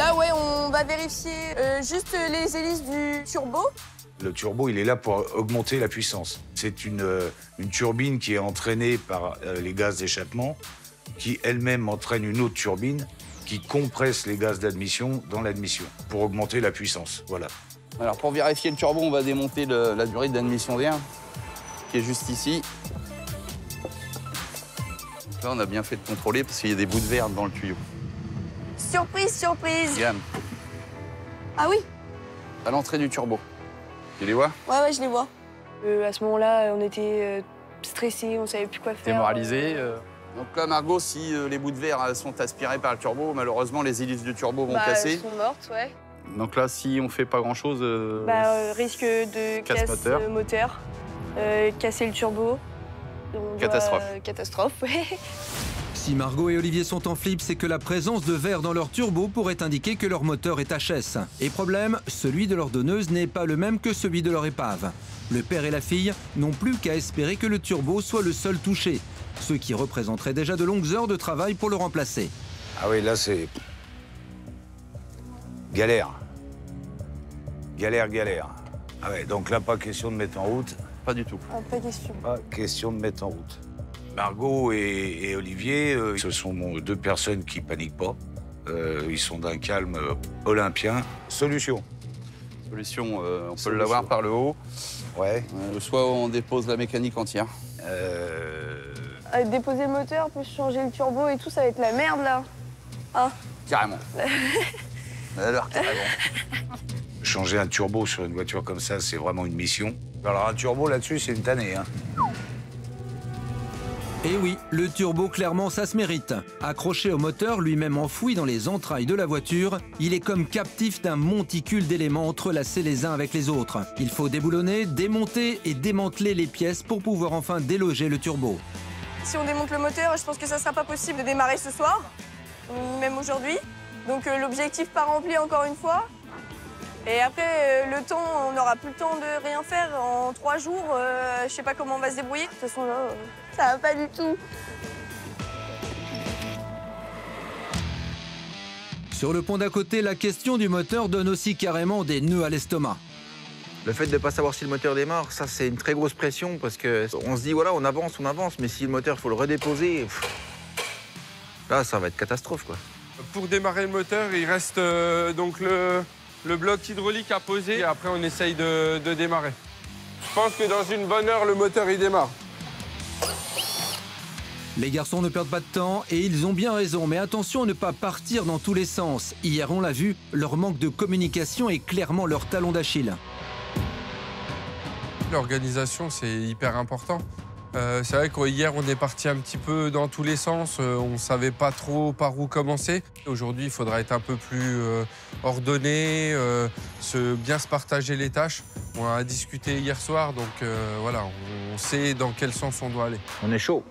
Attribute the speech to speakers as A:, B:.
A: Là, ouais, on va vérifier juste les hélices du turbo.
B: Le turbo, il est là pour augmenter la puissance. C'est une turbine qui est entraînée par les gaz d'échappement, qui elle-même entraîne une autre turbine qui compresse les gaz d'admission dans l'admission pour augmenter la puissance. Voilà.
C: Alors pour vérifier le turbo, on va démonter la durée d'admission d'air, qui est juste ici. Là, on a bien fait de contrôler parce qu'il y a des bouts de verre dans le tuyau.
A: Surprise, surprise.
C: Regarde,
A: Ah oui?
C: à l'entrée du turbo. Tu les vois?
A: Ouais, je les vois.
D: À ce moment-là, on était stressés, on savait plus quoi faire.
C: Démoralisé. Donc là, Margot, si les bouts de verre sont aspirés par le turbo, malheureusement, les hélices du turbo vont casser.
D: Elles sont mortes, ouais.
C: Donc là, si on fait pas grand-chose...
D: Risque de
C: casse
D: moteur, casser le turbo.
C: Catastrophe.
D: Catastrophe, ouais.
E: Si Margot et Olivier sont en flip, c'est que la présence de verre dans leur turbo pourrait indiquer que leur moteur est HS. Et problème, celui de leur donneuse n'est pas le même que celui de leur épave. Le père et la fille n'ont plus qu'à espérer que le turbo soit le seul touché, ce qui représenterait déjà de longues heures de travail pour le remplacer.
B: Ah oui, là, c'est... galère. Galère. Ah ouais, donc là, pas question de mettre en route.
C: Pas du tout.
A: Pas question.
B: Pas question de mettre en route. Margot et Olivier, ce sont deux personnes qui paniquent pas. Ils sont d'un calme olympien. Solution.
C: Solution, on peut l'avoir par le haut.
B: Ouais.
C: Soit on dépose la mécanique entière.
D: Déposer le moteur, plus changer le turbo et tout, ça va être la merde, là. Ah.
C: Carrément. Alors, carrément.
B: Changer un turbo sur une voiture comme ça, c'est vraiment une mission. Alors un turbo là-dessus, c'est une tannée, hein.
E: Et oui, le turbo, clairement, ça se mérite. Accroché au moteur, lui-même enfoui dans les entrailles de la voiture, il est comme captif d'un monticule d'éléments entrelacés les uns avec les autres. Il faut déboulonner, démonter et démanteler les pièces pour pouvoir enfin déloger le turbo.
A: Si on démonte le moteur, je pense que ça sera pas possible de démarrer ce soir, même aujourd'hui. Donc l'objectif pas rempli encore une fois. Et après, le temps, on n'aura plus le temps de rien faire. En 3 jours, je sais pas comment on va se débrouiller. De toute façon, là, ça va pas du tout.
E: Sur le pont d'à côté, la question du moteur donne aussi carrément des nœuds à l'estomac.
F: Le fait de ne pas savoir si le moteur démarre, ça c'est une très grosse pression parce qu'on se dit voilà, on avance, mais si le moteur, il faut le redéposer, là ça va être catastrophe quoi.
G: Pour démarrer le moteur, il reste donc le bloc hydraulique à poser et après on essaye de démarrer. Je pense que dans une bonne heure, le moteur il démarre.
E: Les garçons ne perdent pas de temps et ils ont bien raison, mais attention à ne pas partir dans tous les sens. Hier, on l'a vu, leur manque de communication est clairement leur talon d'Achille.
G: L'organisation, c'est hyper important. C'est vrai qu'hier, on est parti un petit peu dans tous les sens. On ne savait pas trop par où commencer. Aujourd'hui, il faudra être un peu plus ordonné, bien se partager les tâches. On a discuté hier soir, donc voilà, on sait dans quel sens on doit aller.
F: On est chaud.